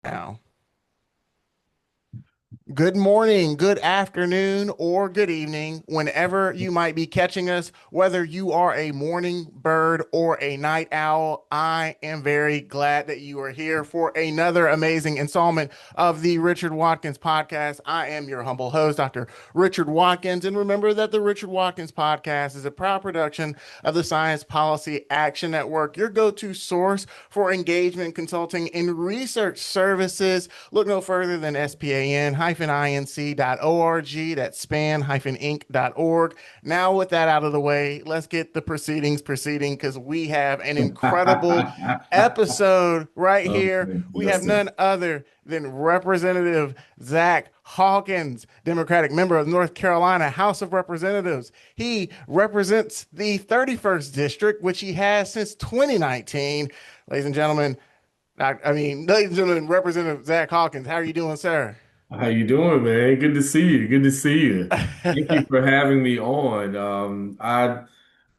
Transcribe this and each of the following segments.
Now, good morning, good afternoon, or good evening, whenever you might be catching us, whether you are a morning bird or a night owl. I am very glad that you are here for another amazing installment of the Richard Watkins Podcast. I am your humble host, Dr. Richard Watkins. And remember that the Richard Watkins Podcast is a proud production of the Science Policy Action Network, your go to source for engagement, consulting, and research services. Look no further than span-inc.org. That's span-inc.org. Now, with that out of the way, let's get the proceedings proceeding because we have an incredible episode right here. We have Justin. none other than Representative Zack Hawkins, Democratic member of North Carolina House of Representatives. He represents the 31st District, which he has since 2019. Ladies and gentlemen, ladies and gentlemen, Representative Zack Hawkins, how are you doing, sir? How you doing, man? Good to see you. Good to see you. Thank you for having me on. I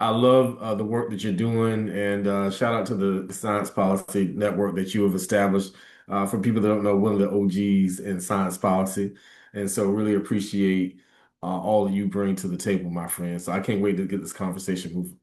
love the work that you're doing, and shout out to the Science Policy Network that you have established. For people that don't know, one of the OGs in science policy, and so really appreciate all that you bring to the table, my friend. So I can't wait to get this conversation moving.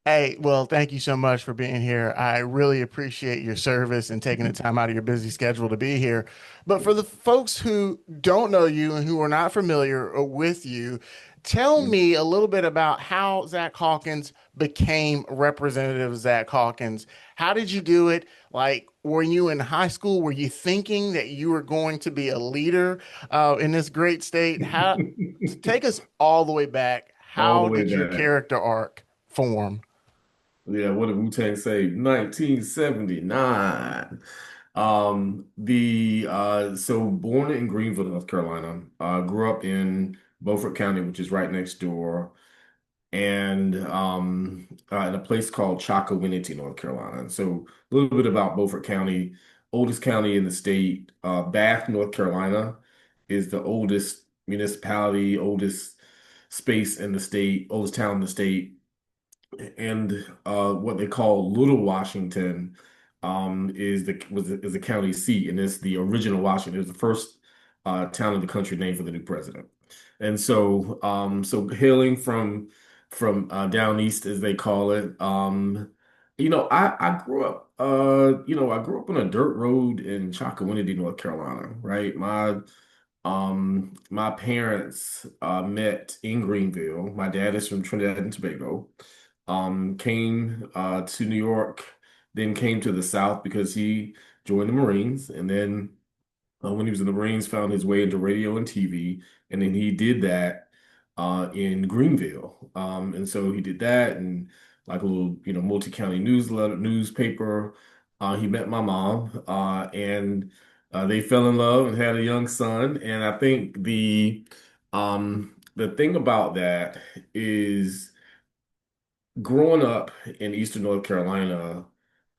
Hey, well, thank you so much for being here. I really appreciate your service and taking the time out of your busy schedule to be here. But for the folks who don't know you and who are not familiar with you, tell me a little bit about how Zack Hawkins became Representative Zack Hawkins. How did you do it? Like, were you in high school? Were you thinking that you were going to be a leader in this great state? How, take us all the way back. All the How way did your back. character arc form? Yeah, what did Wu-Tang say? 1979. The so born in Greenville, North Carolina, grew up in Beaufort County, which is right next door, and in a place called Chocowinity, North Carolina. And so a little bit about Beaufort County, oldest county in the state. Bath, North Carolina, is the oldest municipality, oldest space in the state, oldest town in the state, and what they call Little Washington is the county seat, and it's the original Washington. It was the first town in the country named for the new president. And so so hailing from down east, as they call it, I grew up I grew up on a dirt road in Chocowinity, North Carolina, right? My parents met in Greenville. My dad is from Trinidad and Tobago. Came to New York, then came to the South because he joined the Marines, and then when he was in the Marines, found his way into radio and TV, and then he did that in Greenville. And so he did that, and like a little, multi-county newspaper. He met my mom, and they fell in love and had a young son. And I think the thing about that is growing up in Eastern North Carolina,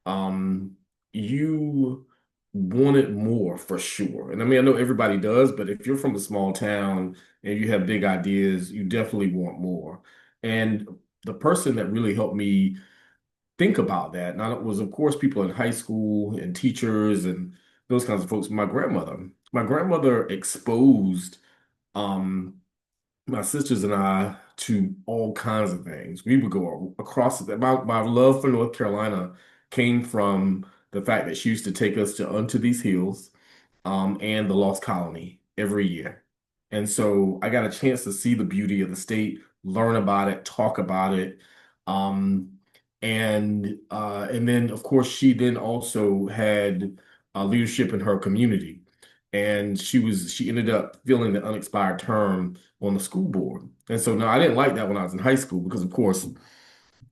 um, you wanted more for sure. And I mean, I know everybody does, but if you're from a small town and you have big ideas, you definitely want more. And the person that really helped me think about that, now it was of course people in high school and teachers and those kinds of folks. My grandmother. My grandmother exposed um my sisters and I to all kinds of things. We would go across my love for North Carolina came from the fact that she used to take us to Unto These Hills, and the Lost Colony every year. And so I got a chance to see the beauty of the state, learn about it, talk about it. Um, and then of course she then also had leadership in her community. And she ended up filling the unexpired term on the school board. And so now I didn't like that when I was in high school because of course,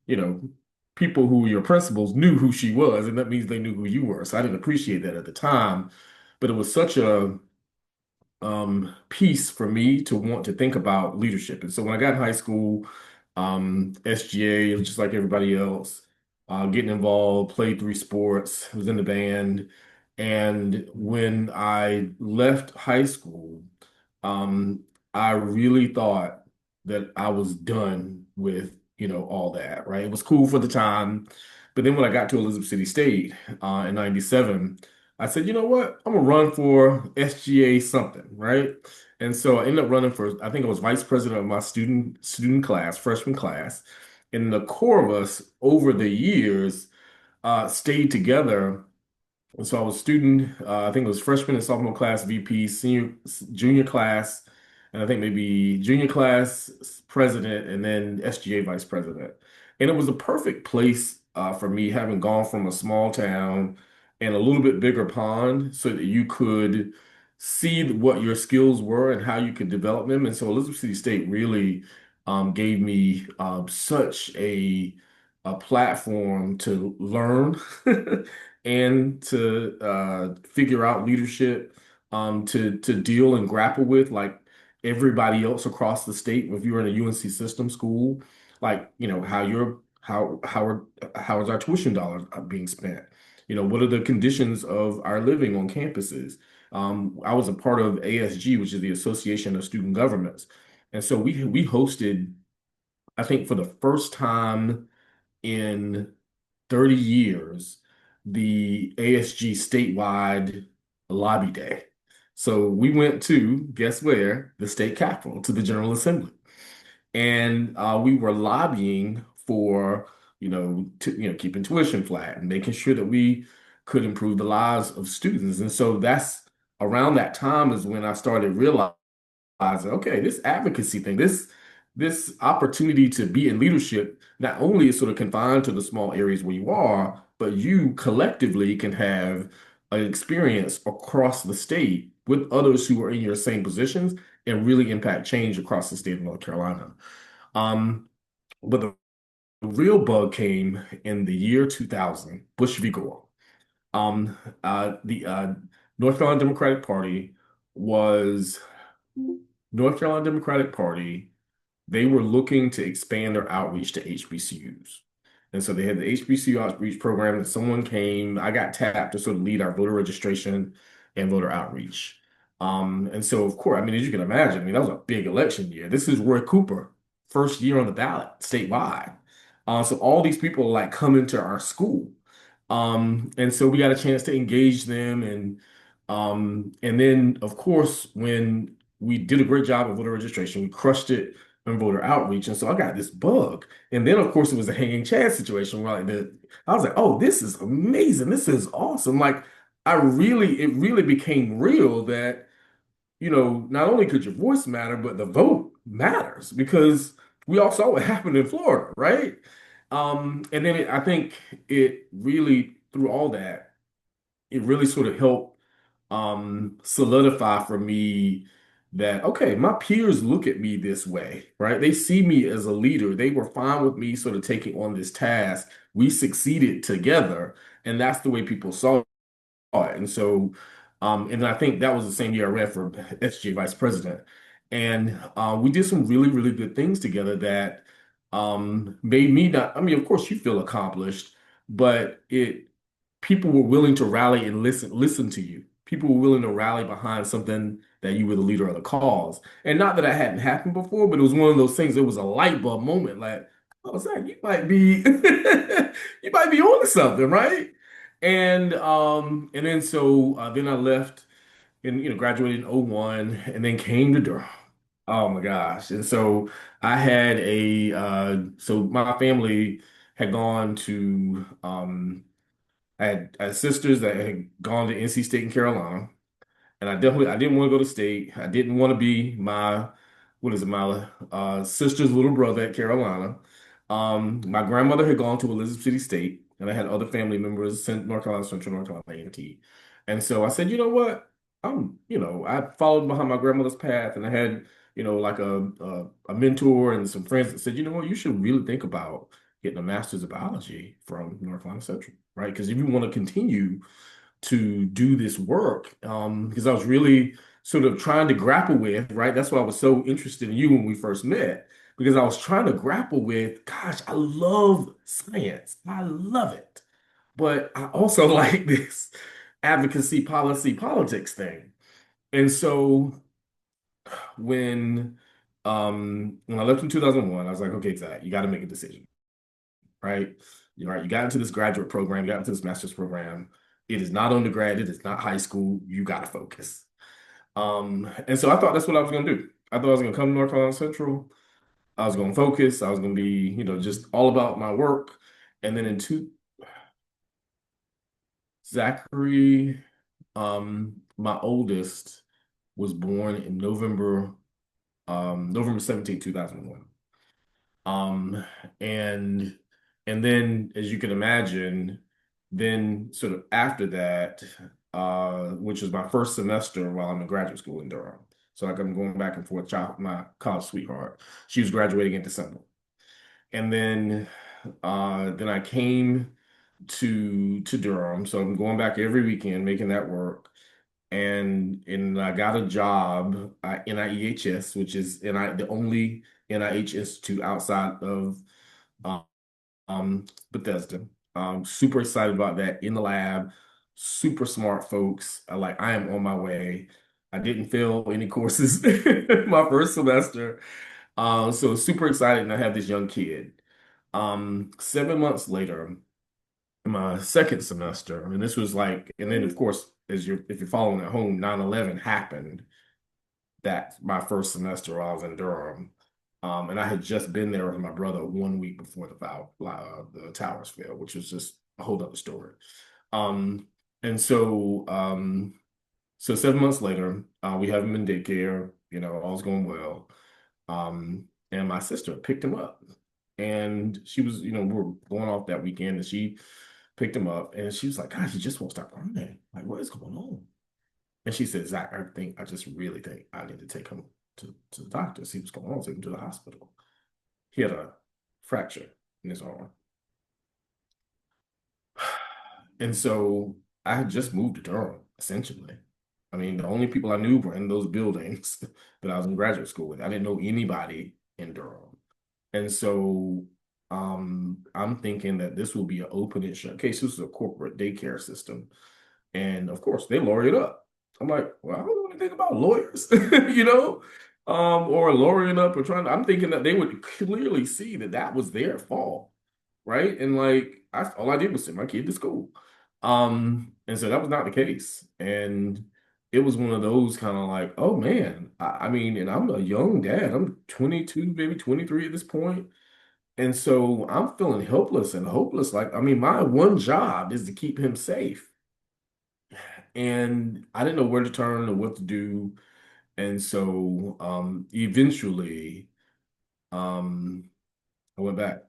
you know, people who were your principals knew who she was, and that means they knew who you were. So I didn't appreciate that at the time, but it was such a piece for me to want to think about leadership. And so when I got in high school, SGA, just like everybody else, getting involved, played three sports, was in the band. And when I left high school, um, I really thought that I was done with, all that, right? It was cool for the time. But then when I got to Elizabeth City State in 97, I said, you know what? I'm gonna run for SGA something, right? And so I ended up running for, I think I was vice president of my student class, freshman class. And the core of us over the years stayed together. And so I was student, I think it was freshman and sophomore class VP, junior class, and I think maybe junior class president, and then SGA vice president. And it was a perfect place for me, having gone from a small town and a little bit bigger pond, so that you could see what your skills were and how you could develop them. And so Elizabeth City State really gave me such a platform to learn and to figure out leadership, to deal and grapple with like everybody else across the state. If you're in a UNC system school, like how is our tuition dollars being spent? What are the conditions of our living on campuses? I was a part of ASG, which is the Association of Student Governments, and so we hosted, I think for the first time in 30 years, the ASG statewide lobby day. So we went to, guess where? The state capitol, to the General Assembly. And we were lobbying for, keeping tuition flat and making sure that we could improve the lives of students. And so that's around that time is when I started realizing, okay, this advocacy thing, this opportunity to be in leadership not only is sort of confined to the small areas where you are, but you collectively can have an experience across the state with others who are in your same positions and really impact change across the state of North Carolina. But the real bug came in the year 2000, Bush v. Gore. The North Carolina Democratic Party was North Carolina Democratic Party. They were looking to expand their outreach to HBCUs. And so they had the HBCU outreach program, and someone came, I got tapped to sort of lead our voter registration and voter outreach. And so, of course, I mean, as you can imagine, I mean, that was a big election year. This is Roy Cooper, first year on the ballot statewide. So all these people like come into our school. And so we got a chance to engage them, and then of course when we did a great job of voter registration, we crushed it on voter outreach. And so I got this bug. And then of course it was a hanging chad situation where I was like, oh, this is amazing. This is awesome. Like it really became real that, not only could your voice matter, but the vote matters because we all saw what happened in Florida, right? And then I think it really, through all that, it really sort of helped solidify for me that, okay, my peers look at me this way, right? They see me as a leader. They were fine with me sort of taking on this task. We succeeded together, and that's the way people saw it. And so, and I think that was the same year I ran for SJ vice president. And we did some really, really good things together that made me not, I mean, of course, you feel accomplished, but people were willing to rally and listen to you. People were willing to rally behind something that you were the leader of the cause. And not that that hadn't happened before, but it was one of those things, it was a light bulb moment, like, oh, Zach, you might be you might be on to something, right? And then so then I left and graduated in '01 and then came to Durham. Oh my gosh. And so I had so my family had gone to I had sisters that had gone to NC State in Carolina, and I didn't want to go to state. I didn't want to be my what is it my sister's little brother at Carolina. My grandmother had gone to Elizabeth City State, and I had other family members in North Carolina Central, North Carolina A&T. And so I said, you know what? I followed behind my grandmother's path, and I had like a mentor and some friends that said, you know what, you should really think about getting a master's of biology from North Carolina Central, right? Because if you want to continue to do this work, because I was really sort of trying to grapple with, right? That's why I was so interested in you when we first met, because I was trying to grapple with, gosh, I love science. I love it. But I also like this advocacy, policy, politics thing. And so when I left in 2001, I was like, okay, Zach, you got to make a decision, right? You're right. You got into this graduate program, you got into this master's program. It is not undergrad. It is not high school. You got to focus. And so I thought that's what I was going to do. I thought I was going to come to North Carolina Central. I was going to focus. I was going to be, just all about my work. And then Zachary, my oldest, was born in November 17th, 2001. Um, and and then, as you can imagine, then sort of after that, which was my first semester while I'm in graduate school in Durham. So like I'm going back and forth, my college sweetheart. She was graduating in December. And then I came to Durham. So I'm going back every weekend, making that work. And I got a job at NIEHS, which is the only NIH institute outside of um, Bethesda. Super excited about that in the lab. Super smart folks. I am on my way. I didn't fail any courses my first semester. So super excited, and I have this young kid. 7 months later, my second semester, and this was and then of course, if you're following at home, 9/11 happened that my first semester while I was in Durham. And I had just been there with my brother 1 week before the towers fell, which was just a whole other story. Um, and so 7 months later, we have him in daycare, all's going well. And my sister picked him up. And she was, we were going off that weekend, and she picked him up, and she was like, "Gosh, he just won't stop crying. Like, what is going on?" And she said, "Zach, I just really think I need to take him to the doctor, see what's going on, take him to the hospital." He had a fracture in his arm. And so I had just moved to Durham, essentially. I mean, the only people I knew were in those buildings that I was in graduate school with. I didn't know anybody in Durham. And so I'm thinking that this will be an open and shut case. This is a corporate daycare system. And of course, they lawyer it up. I'm like, well, I don't know anything about lawyers, or lawyering up or I'm thinking that they would clearly see that that was their fault, right? And all I did was send my kid to school. And so that was not the case. And it was one of those kind of like, oh man, I mean, and I'm a young dad. I'm 22, maybe 23 at this point. And so I'm feeling helpless and hopeless. Like, I mean, my one job is to keep him safe. And I didn't know where to turn or what to do. And so eventually um, I went back.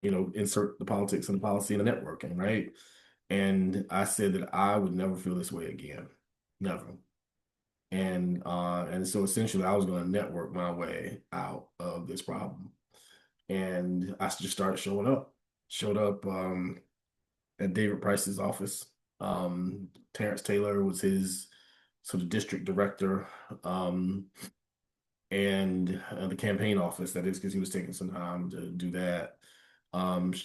Insert the politics and the policy and the networking, right? And I said that I would never feel this way again. Never. And so essentially I was going to network my way out of this problem. And I just started showing up. Showed up at David Price's office. Terrence Taylor was his sort of district director, and the campaign office, that is, because he was taking some time to do that.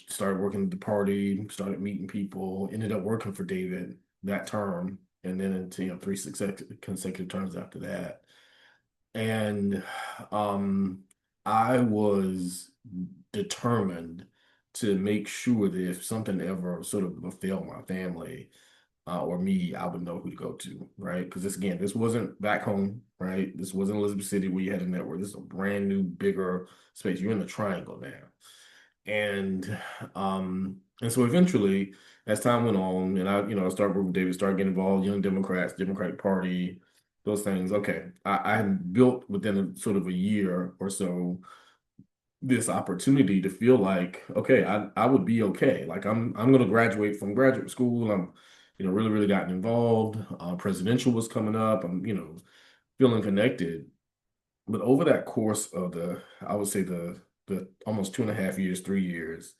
Started working at the party, started meeting people, ended up working for David that term, and then into three consecutive terms after that. And I was determined to make sure that if something ever sort of befell my family or me, I would know who to go to, right? Because this wasn't back home, right? This wasn't Elizabeth City where you had a network. This is a brand new, bigger space. You're in the triangle now. And so eventually, as time went on, and I started working with David, started getting involved, Young Democrats, Democratic Party, those things. Okay, I had built within sort of a year or so this opportunity to feel like, okay, I would be okay. Like I'm going to graduate from graduate school. I'm, really, really gotten involved. Presidential was coming up. I'm, feeling connected. But over that course of I would say the almost 2.5 years, 3 years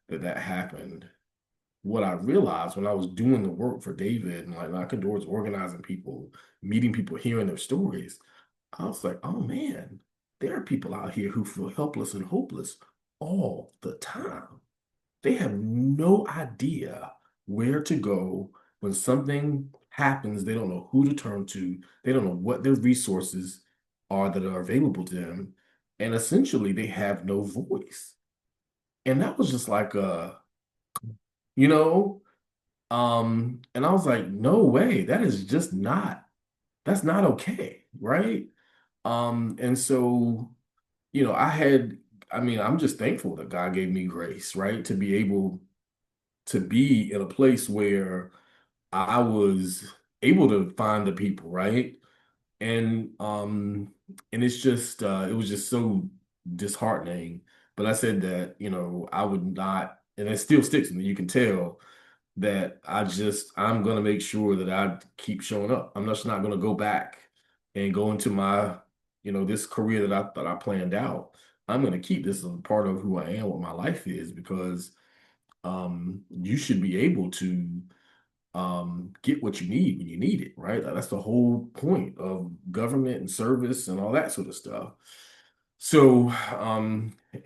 that happened, what I realized when I was doing the work for David and knocking doors, organizing people, meeting people, hearing their stories, I was like, oh man, there are people out here who feel helpless and hopeless all the time. They have no idea where to go when something happens. They don't know who to turn to. They don't know what their resources are that are available to them. And essentially, they have no voice. And that was just like, you know, And I was like, no way, that is just not, that's not okay, right? And so, I mean, I'm just thankful that God gave me grace, right? To be able to be in a place where I was able to find the people, right? And and it's just it was just so disheartening. But I said that, I would not, and it still sticks with me. You can tell that I'm gonna make sure that I keep showing up. I'm just not gonna go back and go into my, this career that I planned out. I'm gonna keep this as a part of who I am, what my life is, because you should be able to get what you need when you need it, right? That's the whole point of government and service and all that sort of stuff. So,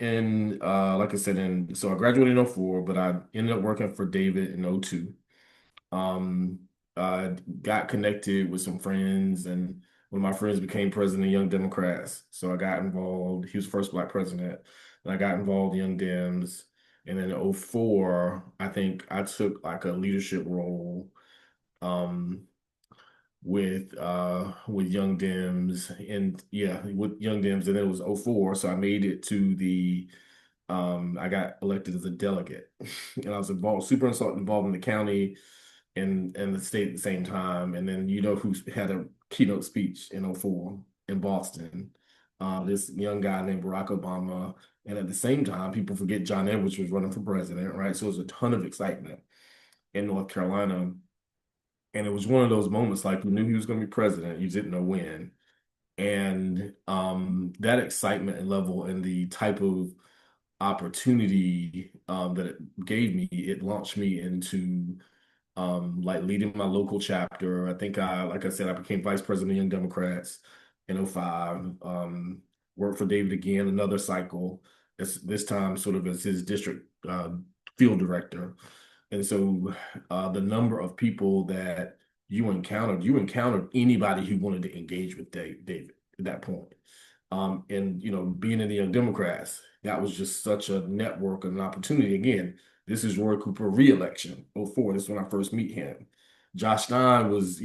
and like I said, and so I graduated in '04, but I ended up working for David in '02. Um, I got connected with some friends, and one of my friends became president of Young Democrats. So I got involved. He was the first Black president, and I got involved in Young Dems. And then in '04, I think I took like a leadership role um, with Young Dems, and yeah, with Young Dems, and then it was '04, so I made it to the I got elected as a delegate, and I was involved, involved in the county and the state at the same time. And then who had a keynote speech in '04 in Boston? This young guy named Barack Obama. And at the same time, people forget John Edwards was running for president, right? So it was a ton of excitement in North Carolina. And it was one of those moments like you knew he was going to be president, you didn't know when. And that excitement and level and the type of opportunity that it gave me, it launched me into like leading my local chapter. I think like I said, I became vice president of Young Democrats in '05. Worked for David again, another cycle. This time sort of as his district field director. And so the number of people that you encountered anybody who wanted to engage with David at that point. And being in the Young Democrats, that was just such a network and an opportunity. Again, this is Roy Cooper re-election, '04. This is when I first meet him. Josh Stein was,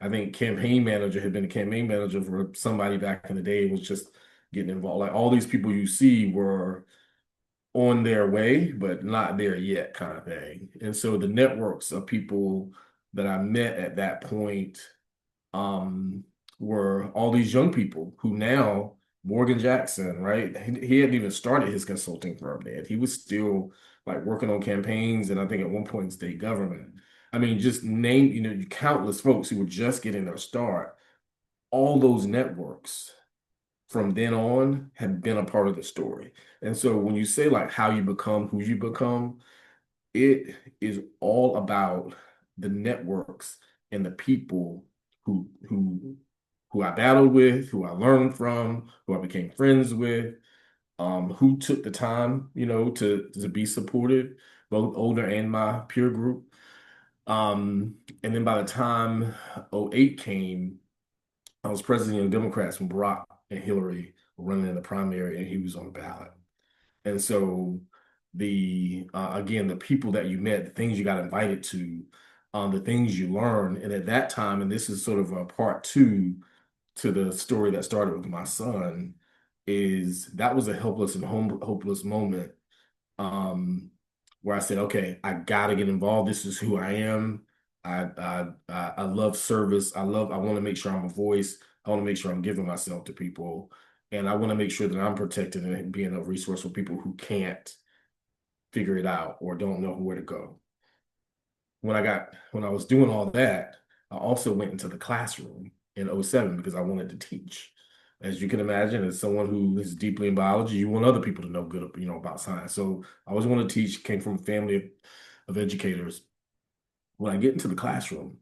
I think campaign manager, had been a campaign manager for somebody back in the day, and was just getting involved. Like all these people you see were on their way, but not there yet, kind of thing. And so the networks of people that I met at that point um, were all these young people who now, Morgan Jackson, right? He hadn't even started his consulting firm yet. He was still like working on campaigns, and I think at one point in state government. I mean, just name, countless folks who were just getting their start. All those networks from then on have been a part of the story. And so when you say like how you become who you become, it is all about the networks and the people who I battled with, who I learned from, who I became friends with, who took the time, to be supportive, both older and my peer group. And then by the time '08 came, I was president of the Democrats when Barack and Hillary were running in the primary, and he was on the ballot. And so the again, the people that you met, the things you got invited to, the things you learned, and at that time, and this is sort of a part two to the story that started with my son, is that was a helpless and hopeless moment um, where I said, okay, I gotta get involved. This is who I am. I love service. I want to make sure I'm a voice. I want to make sure I'm giving myself to people. And I want to make sure that I'm protected and being a resource for people who can't figure it out or don't know where to go. When I was doing all that, I also went into the classroom in '07 because I wanted to teach. As you can imagine, as someone who is deeply in biology, you want other people to know good, about science. So I always wanted to teach, came from a family of educators. When I get into the classroom,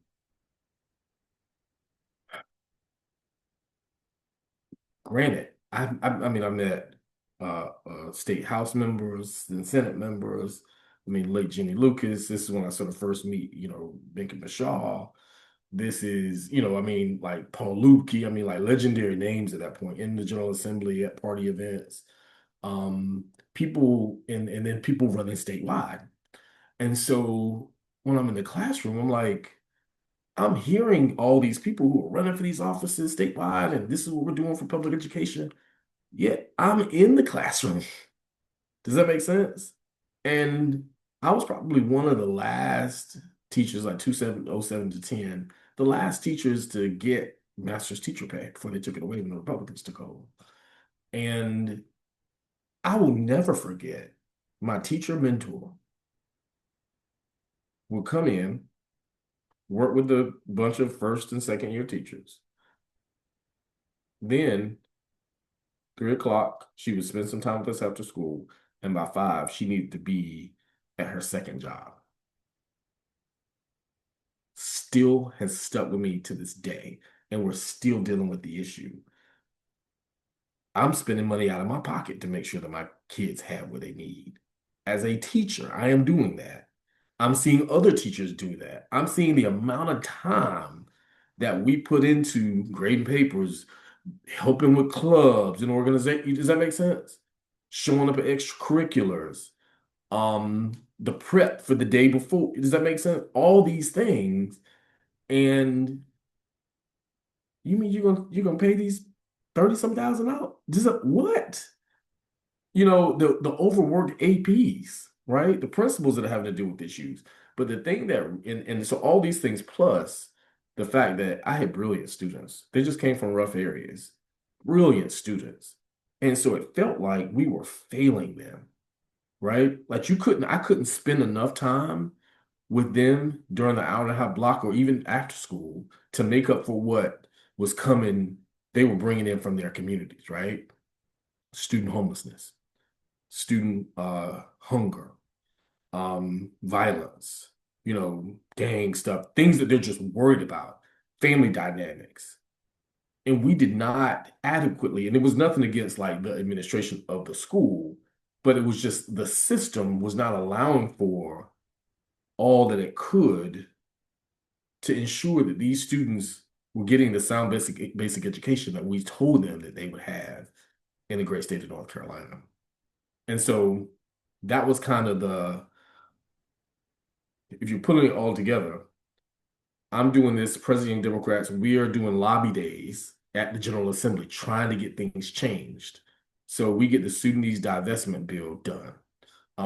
granted, I mean, I met state house members and Senate members. I mean, late Jenny Lucas. This is when I sort of first meet, Binkin Bashar. This is, I mean, like Paul Lupke, I mean, like legendary names at that point in the General Assembly at party events. People and then people running statewide. And so when I'm in the classroom, I'm like, I'm hearing all these people who are running for these offices statewide, and this is what we're doing for public education. Yet I'm in the classroom. Does that make sense? And I was probably one of the last teachers, like 2007 to 10, the last teachers to get master's teacher pay before they took it away when the Republicans took over. And I will never forget my teacher mentor would come in, work with a bunch of first and second year teachers. Then 3 o'clock, she would spend some time with us after school. And by 5, she needed to be at her second job. Still has stuck with me to this day. And we're still dealing with the issue. I'm spending money out of my pocket to make sure that my kids have what they need. As a teacher, I am doing that. I'm seeing other teachers do that. I'm seeing the amount of time that we put into grading papers, helping with clubs and organizations. Does that make sense? Showing up at extracurriculars, the prep for the day before. Does that make sense? All these things. And you mean you're gonna pay these 30 some thousand out? What? The overworked APs, right? The principals that are having to deal with issues. But the thing that and so all these things plus the fact that I had brilliant students. They just came from rough areas. Brilliant students. And so it felt like we were failing them, right? Like I couldn't spend enough time with them during the hour and a half block or even after school to make up for what was coming, they were bringing in from their communities, right? Student homelessness, student hunger, violence, gang stuff, things that they're just worried about, family dynamics. And we did not adequately, and it was nothing against like the administration of the school, but it was just the system was not allowing for all that it could to ensure that these students were getting the sound basic education that we told them that they would have in the great state of North Carolina. And so that was kind of if you're putting it all together, I'm doing this, President Democrats, we are doing lobby days at the General Assembly trying to get things changed. So we get the Student Needs Divestment Bill done.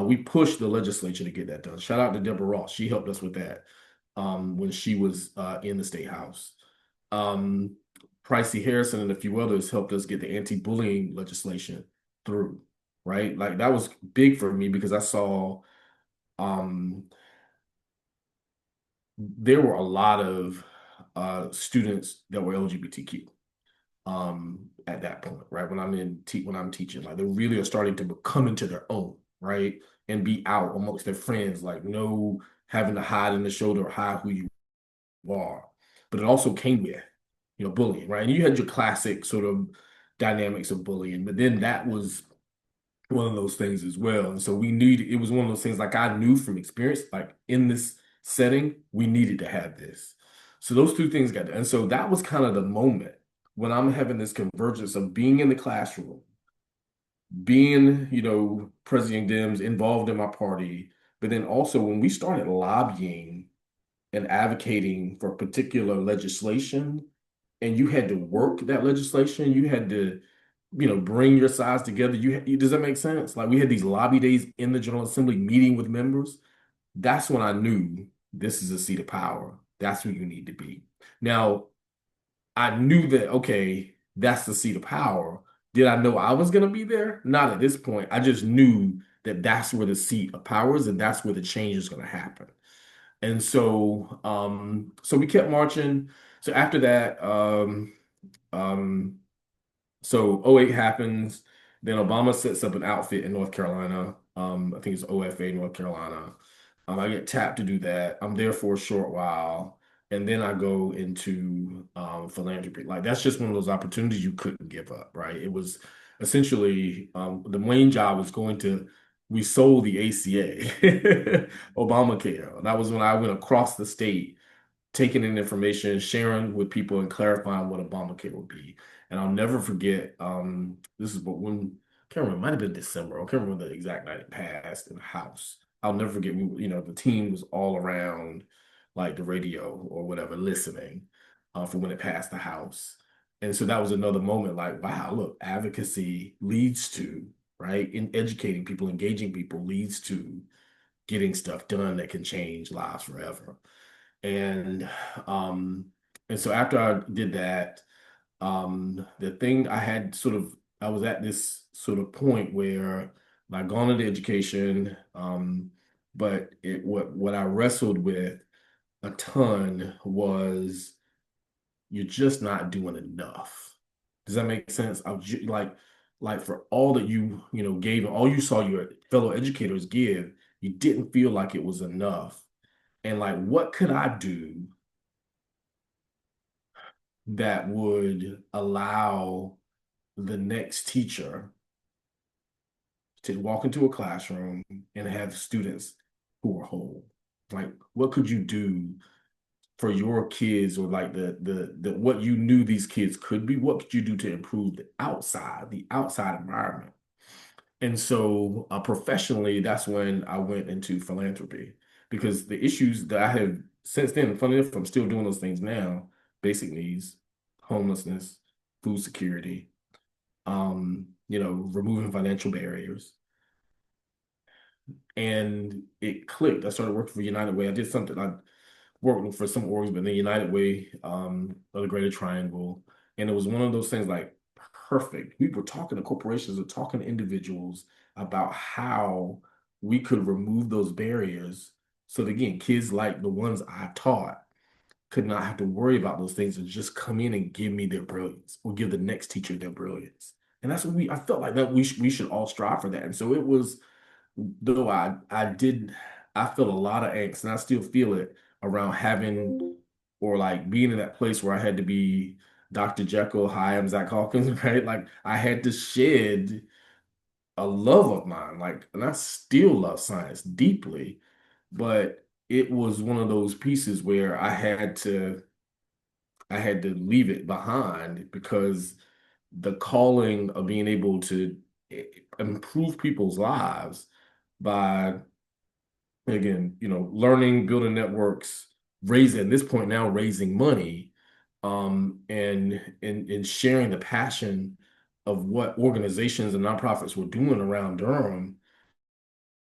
We pushed the legislature to get that done. Shout out to Deborah Ross. She helped us with that when she was in the State House. Pricey Harrison and a few others helped us get the anti-bullying legislation through, right? Like that was big for me because I saw um, there were a lot of students that were LGBTQ at that point, right? When I'm teaching, like they really are starting to come into their own, right? And be out amongst their friends, like no having to hide in the shoulder or hide who you are. But it also came with, bullying, right? And you had your classic sort of dynamics of bullying, but then that was one of those things as well. And so it was one of those things like I knew from experience, like in this setting, we needed to have this. So those two things and so that was kind of the moment when I'm having this convergence of being in the classroom, being, President Dems involved in my party, but then also when we started lobbying and advocating for particular legislation, and you had to work that legislation, you had to, bring your sides together. Does that make sense? Like we had these lobby days in the General Assembly meeting with members. That's when I knew this is a seat of power. That's where you need to be. Now, I knew that, okay, that's the seat of power. Did I know I was going to be there? Not at this point. I just knew that that's where the seat of power is and that's where the change is going to happen. And so we kept marching. So after that, um, so '08 happens. Then Obama sets up an outfit in North Carolina. I think it's OFA, North Carolina. I get tapped to do that. I'm there for a short while. And then I go into philanthropy. Like that's just one of those opportunities you couldn't give up, right? It was essentially the main job was we sold the ACA, Obamacare. That was when I went across the state taking in information, sharing with people, and clarifying what Obamacare would be. And I'll never forget. This is when I can't remember. It might have been December. I can't remember the exact night it passed in the House. I'll never forget, the team was all around like the radio or whatever, listening for when it passed the House. And so that was another moment like, wow, look, advocacy leads to, right? In educating people, engaging people leads to getting stuff done that can change lives forever. And um, and so after I did that, the thing I had sort of, I was at this sort of point where I'd gone into education, but what I wrestled with a ton was you're just not doing enough. Does that make sense? Like for all that you gave and all you saw your fellow educators give, you didn't feel like it was enough. And like, what could I do that would allow the next teacher to walk into a classroom and have students who are whole? Like, what could you do for your kids, or like the what you knew these kids could be? What could you do to improve the outside environment? And so professionally, that's when I went into philanthropy, because the issues that I have since then, funny enough, I'm still doing those things now: basic needs, homelessness, food security, removing financial barriers. And it clicked. I started working for United Way. I did something. I worked for some orgs, but then United Way, of the Greater Triangle. And it was one of those things like perfect. We were talking to corporations or talking to individuals about how we could remove those barriers. So that, again, kids like the ones I taught could not have to worry about those things and just come in and give me their brilliance or give the next teacher their brilliance. And that's what I felt like that we should all strive for that. And so it was, though I felt a lot of angst, and I still feel it around having, or like being in that place where I had to be Dr. Jekyll, hi, I'm Zack Hawkins, right? Like I had to shed a love of mine, like, and I still love science deeply, but it was one of those pieces where I had to leave it behind, because the calling of being able to improve people's lives by, again, learning, building networks, raising, at this point now, raising money, and sharing the passion of what organizations and nonprofits were doing around Durham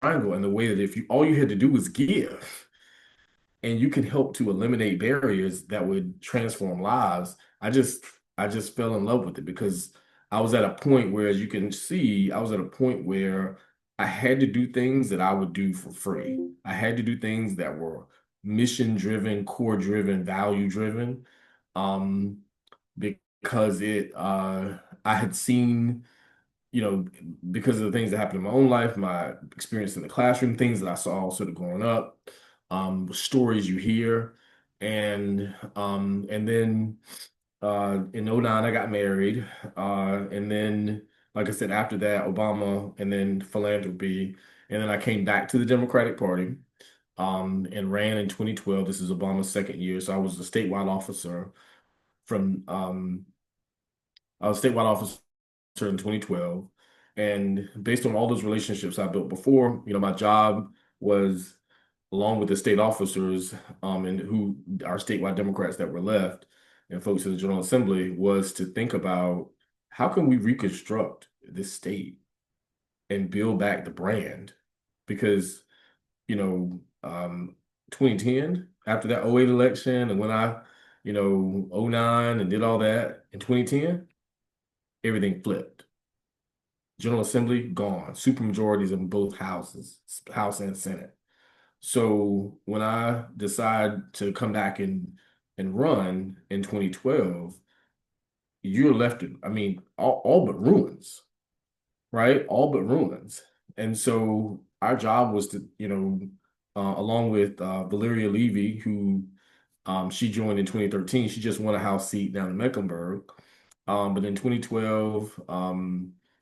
Triangle, and the way that if you all you had to do was give, and you can help to eliminate barriers that would transform lives. I just fell in love with it, because I was at a point where, as you can see, I was at a point where I had to do things that I would do for free. I had to do things that were mission driven, core driven, value driven, um, because I had seen, because of the things that happened in my own life, my experience in the classroom, things that I saw sort of growing up, stories you hear. And then in '09 I got married. And then, like I said, after that, Obama, and then philanthropy. And then I came back to the Democratic Party, and ran in 2012. This is Obama's second year. So from I was a statewide officer in 2012. And based on all those relationships I built before, my job was, along with the state officers, and who are statewide Democrats that were left, and folks in the General Assembly, was to think about how can we reconstruct this state and build back the brand. Because, you know, um, 2010, after that '08 election, and when I, '09 and did all that in 2010, everything flipped. General Assembly gone, supermajorities in both houses, House and Senate. So when I decide to come back and run in 2012, you're left, I mean, all but ruins, right? All but ruins. And so our job was to, along with Valeria Levy, who she joined in 2013. She just won a House seat down in Mecklenburg. But in 2012,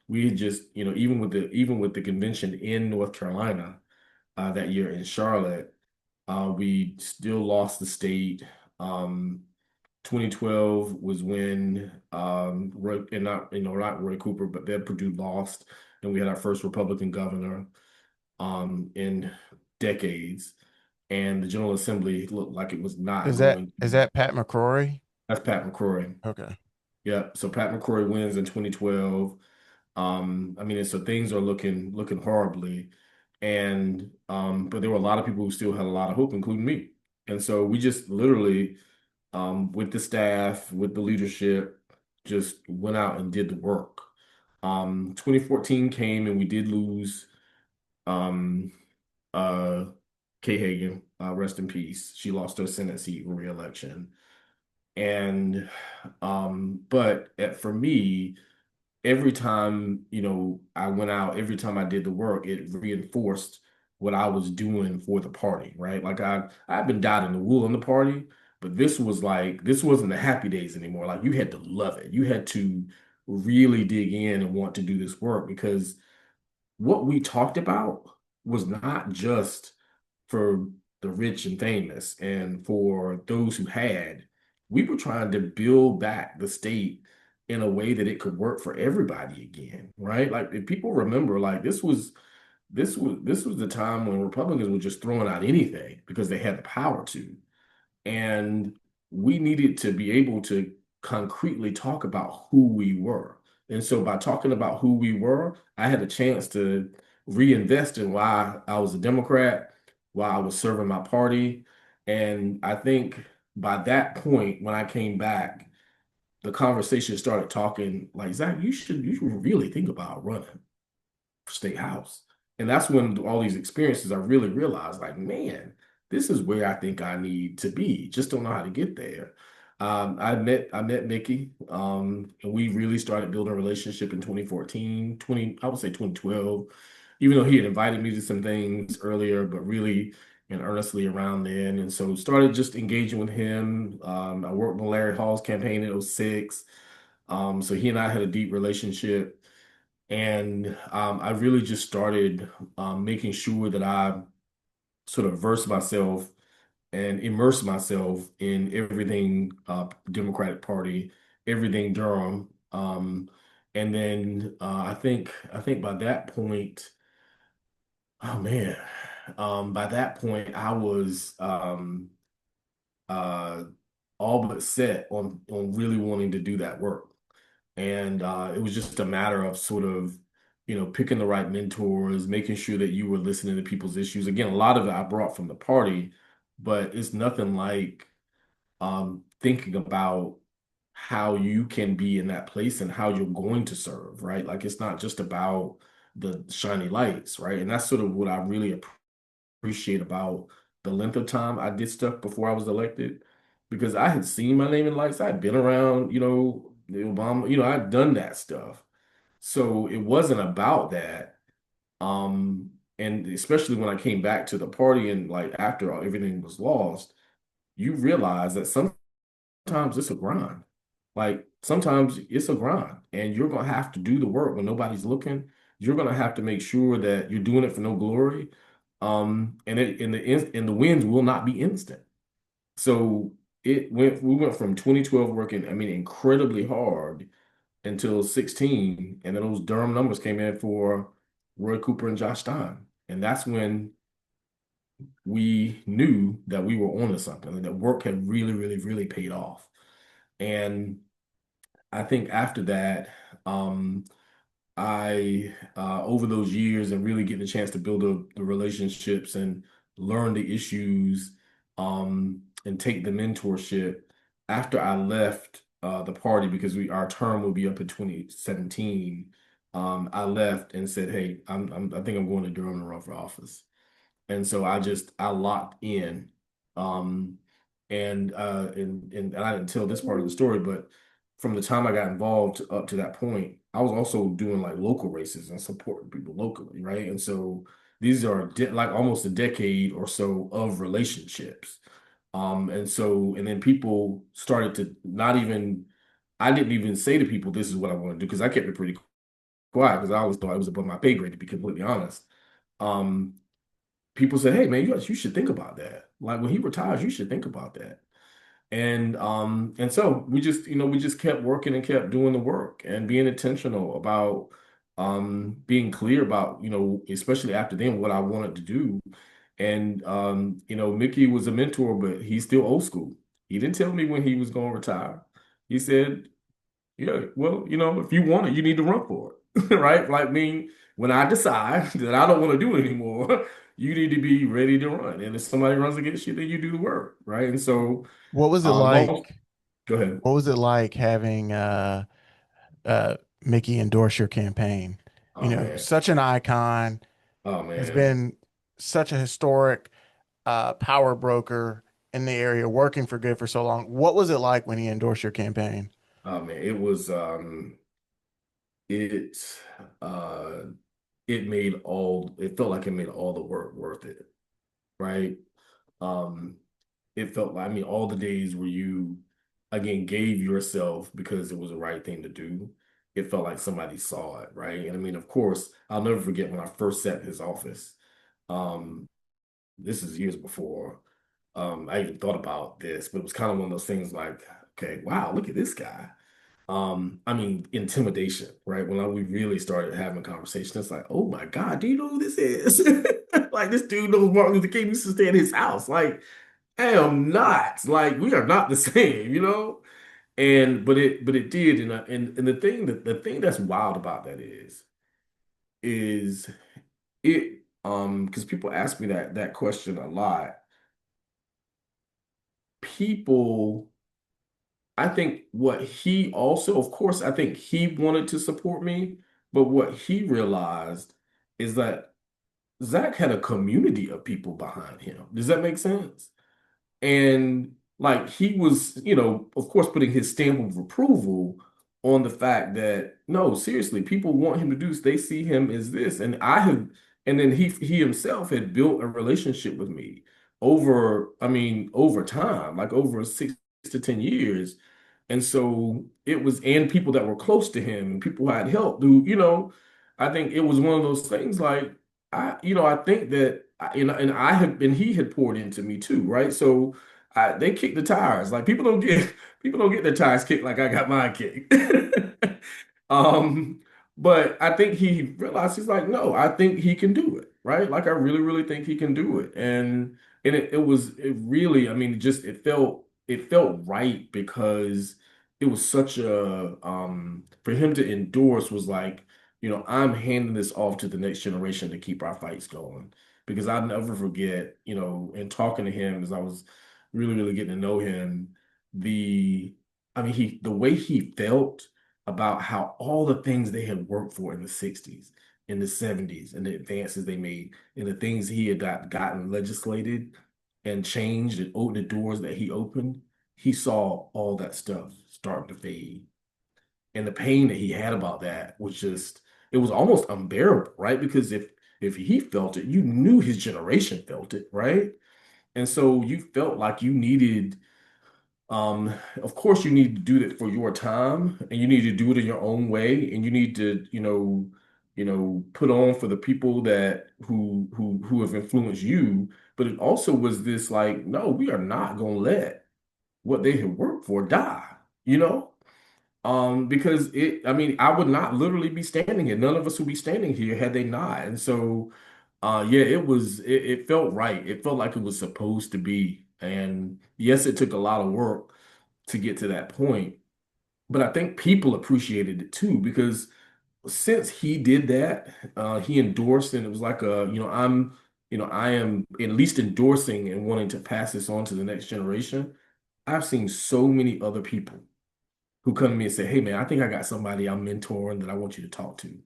we had just, even with the convention in North Carolina that year in Charlotte, we still lost the state. 2012 was when Roy, and not Roy Cooper, but Bev Perdue lost, and we had our first Republican governor. in decades, and the General Assembly looked like it was not Is that going is to. that Pat McCrory? That's Pat McCrory. Okay. Yeah, so Pat McCrory wins in 2012. I mean, so things are looking horribly, and but there were a lot of people who still had a lot of hope, including me. And so we just literally, with the staff, with the leadership, just went out and did the work. 2014 came and we did lose um, uh, Kay Hagan, rest in peace. She lost her Senate seat in re-election. And for me, every time, I went out, every time I did the work, it reinforced what I was doing for the party, right? Like I've been dyed in the wool in the party, but this wasn't the happy days anymore. Like you had to love it. You had to really dig in and want to do this work because what we talked about was not just for the rich and famous and for those who had. We were trying to build back the state in a way that it could work for everybody again, right? Like if people remember, like this was the time when Republicans were just throwing out anything because they had the power to. And we needed to be able to concretely talk about who we were. And so by talking about who we were, I had a chance to reinvest in why I was a Democrat, why I was serving my party. And I think by that point, when I came back, the conversation started talking like, Zach, you should really think about running state house. And that's when all these experiences I really realized, like, man, this is where I think I need to be. Just don't know how to get there. I met Mickey, and we really started building a relationship in 2014, I would say 2012, even though he had invited me to some things earlier, but really and earnestly around then. And so started just engaging with him. I worked on Larry Hall's campaign in '06. So he and I had a deep relationship. And I really just started making sure that I sort of verse myself and immerse myself in everything Democratic Party, everything Durham. And then I think by that point, oh man, by that point I was uh, all but set on really wanting to do that work. And it was just a matter of sort of, picking the right mentors, making sure that you were listening to people's issues. Again, a lot of it I brought from the party, but it's nothing like thinking about how you can be in that place and how you're going to serve, right? Like it's not just about the shiny lights, right? And that's sort of what I really appreciate about the length of time I did stuff before I was elected, because I had seen my name in lights. I'd been around, the Obama, I'd done that stuff. So it wasn't about that. And especially when I came back to the party and like after everything was lost, you realize that sometimes it's a grind. Like sometimes it's a grind and you're gonna have to do the work when nobody's looking. You're gonna have to make sure that you're doing it for no glory. And the wins will not be instant. So we went from 2012 working, I mean, incredibly hard until 16, and then those Durham numbers came in for Roy Cooper and Josh Stein. And that's when we knew that we were onto something and that work had really, really, really paid off. And I think after that, um, I over those years and really getting a chance to build the relationships and learn the issues, and take the mentorship. After I left the party because we our term will be up in 2017, I left and said, "Hey, I think I'm going to Durham to run for office." And so I locked in. Um, and I didn't tell this part of the story, but from the time I got involved up to that point, I was also doing like local races and supporting people locally, right? And so these are like almost a decade or so of relationships. And then people started to not even, I didn't even say to people, this is what I want to do, because I kept it pretty quiet because I always thought it was above my pay grade, to be completely honest. Um, People said, "Hey man, you should think about that. Like when he retires, you should think about that." And so we just kept working and kept doing the work and being intentional about being clear about, especially after then, what I wanted to do. And Mickey was a mentor, but he's still old school. He didn't tell me when he was going to retire. He said, yeah, well, if you want it, you need to run for it. Right? Like me, when I decide that I don't want to do it anymore, you need to be ready to run. And if somebody runs against you, then you do the work, right? And so, What was it long, like? go ahead. What was it like having Mickey endorse your campaign? You Oh know, man. such an icon, Oh has man. been such a historic power broker in the area, working for good for so long. What was it like when he endorsed your campaign? Oh man. It uh it felt like it made all the work worth it, right? Um, it felt like, I mean, all the days where you again gave yourself because it was the right thing to do, it felt like somebody saw it, right? And I mean, of course, I'll never forget when I first sat in his office. Um, this is years before I even thought about this, but it was kind of one of those things like, okay, wow, look at this guy. I mean, intimidation, right? We really started having conversations, it's like, oh my God, do you know who this is? Like this dude knows Martin Luther King used to stay at his house. Like, I am not. Like, we are not the same, you know? But it did, and the thing that's wild about that is it because people ask me that question a lot. People, I think what he also, of course, I think he wanted to support me, but what he realized is that Zach had a community of people behind him. Does that make sense? And like he was, of course, putting his stamp of approval on the fact that no, seriously, people want him to do this. They see him as this. And then he himself had built a relationship with me I mean, over time, like over 6 to 10 years. And so it was, and people that were close to him and people who had helped who, I think it was one of those things like I think that and I have and he had poured into me too, right? So they kick the tires. Like people don't get their tires kicked like I got mine kicked. Um, but I think he realized he's like, no, I think he can do it, right? Like I really, really think he can do it. And it really, I mean, it felt right because it was such a for him to endorse was like, I'm handing this off to the next generation to keep our fights going. Because I'll never forget, in talking to him as I was really, really getting to know him, the I mean, the way he felt about how all the things they had worked for in the 60s, in the 70s, and the advances they made, and the things he had gotten legislated and changed and opened the doors that he opened, he saw all that stuff starting to fade. And the pain that he had about that was just, it was almost unbearable, right? Because if he felt it, you knew his generation felt it, right? And so you felt like you needed of course, you need to do that for your time, and you need to do it in your own way, and you need to, put on for the people that who have influenced you. But it also was this like, no, we are not gonna let what they have worked for die, you know? Because I mean, I would not literally be standing here. None of us would be standing here had they not. And so, yeah, it felt right. It felt like it was supposed to be. And yes, it took a lot of work to get to that point. But I think people appreciated it too because since he did that, he endorsed, and it was like I am at least endorsing and wanting to pass this on to the next generation. I've seen so many other people who come to me and say, "Hey, man, I think I got somebody I'm mentoring that I want you to talk to."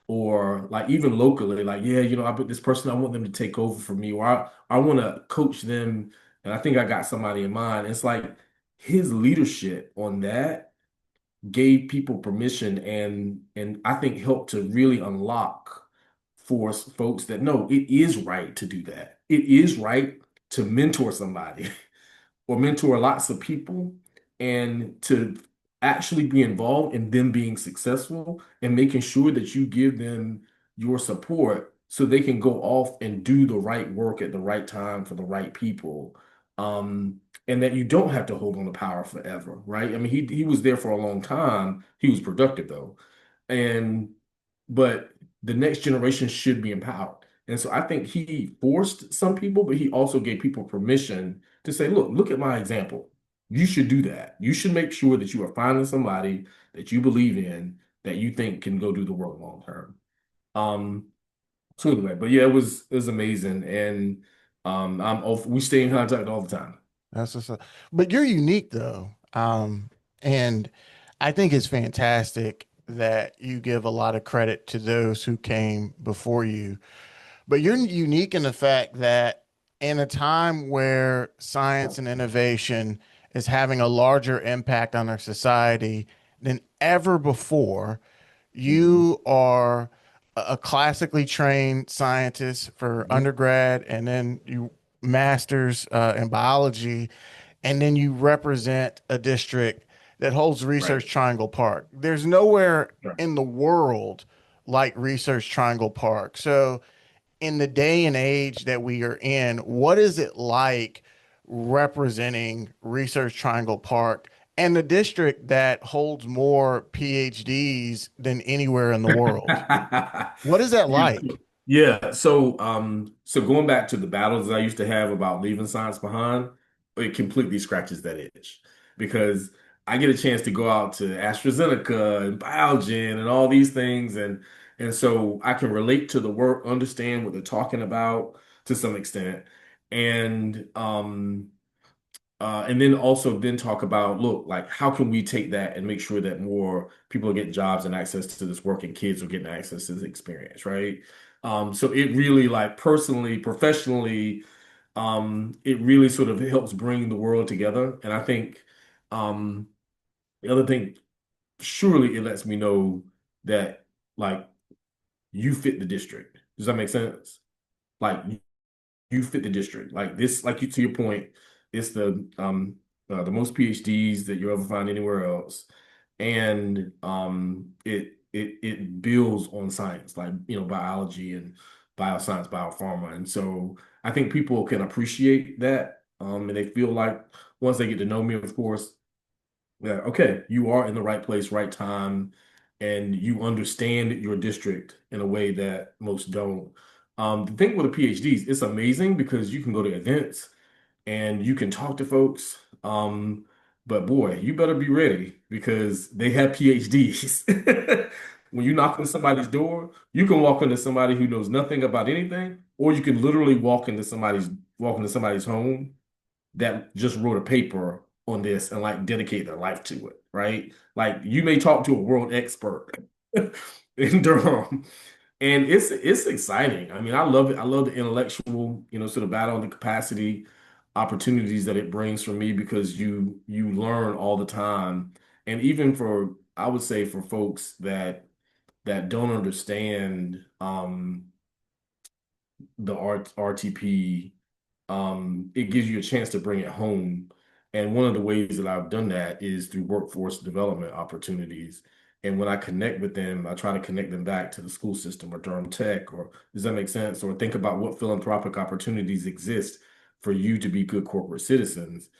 Or like even locally, like, yeah, I put this person, I want them to take over for me, or I want to coach them, and I think I got somebody in mind. It's like his leadership on that gave people permission and I think helped to really unlock for folks that no, it is right to do that. It is right to mentor somebody or mentor lots of people and to actually be involved in them being successful and making sure that you give them your support so they can go off and do the right work at the right time for the right people. And that you don't have to hold on to power forever, right? I mean, he was there for a long time. He was productive though. And but the next generation should be empowered. And so I think he forced some people, but he also gave people permission to say, look at my example. You should do that. You should make sure that you are finding somebody that you believe in that you think can go do the work long term. Um, so anyway, but yeah, it was amazing. And we stay in contact all the time. That's what's up. But you're unique though. And I think it's fantastic that you give a lot of credit to those who came before you. But you're unique in the fact that in a time where science and innovation is having a larger impact on our society than ever before, Mhm. you are a classically trained scientist for Mhm. undergrad, and then you masters in biology, and then you represent a district that holds Right. Research Triangle Park. There's nowhere Right. in the world like Research Triangle Park. So in the day and age that we are in, what is it like representing Research Triangle Park and the district that holds more PhDs than anywhere in the world? What is that Yeah. like? Yeah. So going back to the battles I used to have about leaving science behind, it completely scratches that itch because I get a chance to go out to AstraZeneca and Biogen and all these things, and so I can relate to the work, understand what they're talking about to some extent, and and then also then talk about, look, like how can we take that and make sure that more people are getting jobs and access to this work and kids are getting access to this experience, right? So it really like personally, professionally, it really sort of helps bring the world together. And I think um, the other thing, surely it lets me know that like you fit the district. Does that make sense? Like you fit the district. Like this, like you to your point, it's the most PhDs that you ever find anywhere else, and it builds on science, like biology and bioscience, biopharma, and so I think people can appreciate that, and they feel like once they get to know me, of course, yeah, okay, you are in the right place, right time, and you understand your district in a way that most don't. The thing with the PhDs, it's amazing because you can go to events and you can talk to folks. But boy, you better be ready because they have PhDs. When you knock on somebody's door, you can walk into somebody who knows nothing about anything, or you can literally walk into somebody's home that just wrote a paper on this and like dedicate their life to it, right? Like you may talk to a world expert in Durham, and it's exciting. I mean, I love it. I love the intellectual, sort of battle and the capacity opportunities that it brings for me because you learn all the time. And even for I would say for folks that don't understand the RTP, it gives you a chance to bring it home. And one of the ways that I've done that is through workforce development opportunities. And when I connect with them, I try to connect them back to the school system or Durham Tech, or does that make sense? Or think about what philanthropic opportunities exist for you to be good corporate citizens.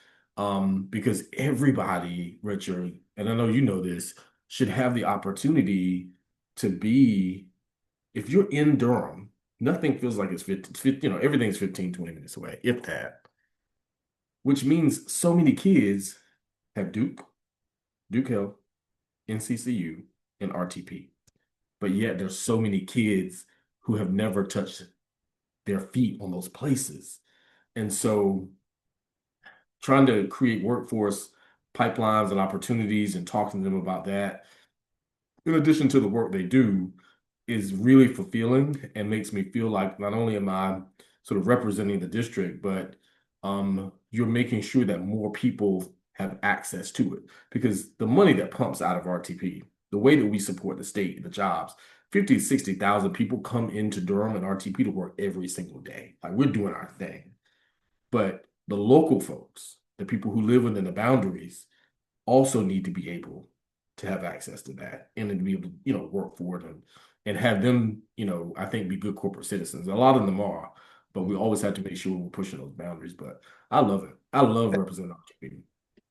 Because everybody, Richard, and I know you know this, should have the opportunity to be if you're in Durham, nothing feels like it's 50, everything's 15, 20 minutes away, if that, which means so many kids have Duke Hill, NCCU, and RTP. But yet there's so many kids who have never touched their feet on those places. And so trying to create workforce pipelines and opportunities and talking to them about that in addition to the work they do, is really fulfilling and makes me feel like not only am I sort of representing the district, but you're making sure that more people have access to it. Because the money that pumps out of RTP, the way that we support the state, the jobs, 50, 60,000 people come into Durham and RTP to work every single day. Like we're doing our thing. But the local folks, the people who live within the boundaries, also need to be able to have access to that and to be able to, work for it and have them, I think be good corporate citizens. A lot of them are, but we always have to make sure we're pushing those boundaries. But I love it. I love representing our community.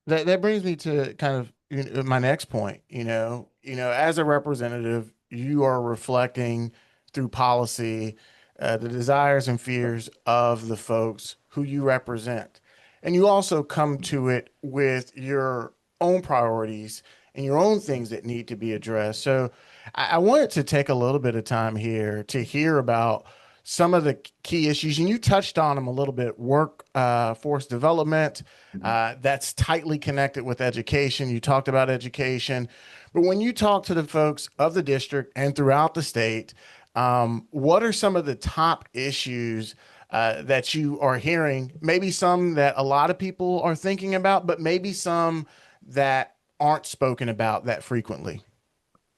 That brings me to kind of my next point. As a representative, you are reflecting through policy the desires and fears of the folks who you represent. And you also come to it with your own priorities and your own things that need to be addressed. So I wanted to take a little bit of time here to hear about some of the key issues, and you touched on them a little bit. Workforce development, that's tightly connected with education. You talked about education, but when you talk to the folks of the district and throughout the state, what are some of the top issues that you are hearing? Maybe some that a lot of people are thinking about, but maybe some that aren't spoken about that frequently.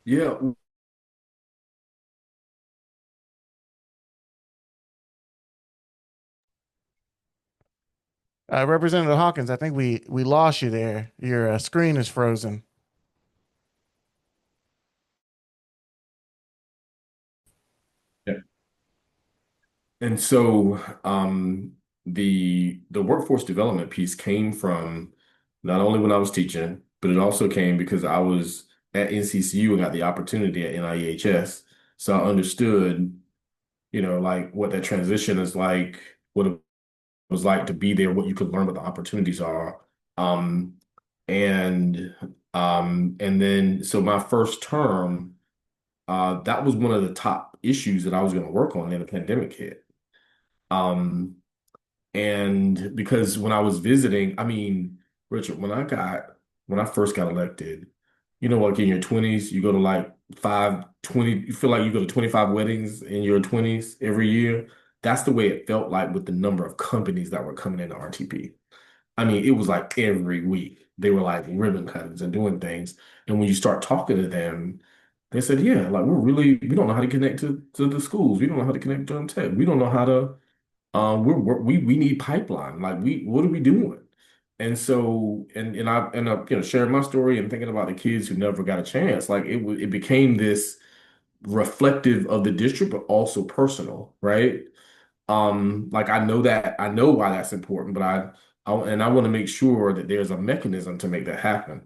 Yeah. Representative Hawkins, I think we lost you there. Your screen is frozen. And so the workforce development piece came from not only when I was teaching, but it also came because I was at NCCU and got the opportunity at NIEHS. So I understood, like what that transition is like, what it was like to be there, what you could learn, what the opportunities are. Um, and and then so my first term, that was one of the top issues that I was going to work on in the pandemic hit. Um, And because when I was visiting, I mean, Richard, when I first got elected, like in your 20s, you go to like 20, you feel like you go to 25 weddings in your 20s every year. That's the way it felt like with the number of companies that were coming into RTP. I mean, it was like every week they were like ribbon cuttings and doing things. And when you start talking to them, they said, yeah, like we don't know how to connect to the schools. We don't know how to connect to them tech. We don't know how to we need pipeline. Like what are we doing? And so and I end up sharing my story and thinking about the kids who never got a chance. Like it became this reflective of the district, but also personal, right? Like I know why that's important, but I want to make sure that there's a mechanism to make that happen.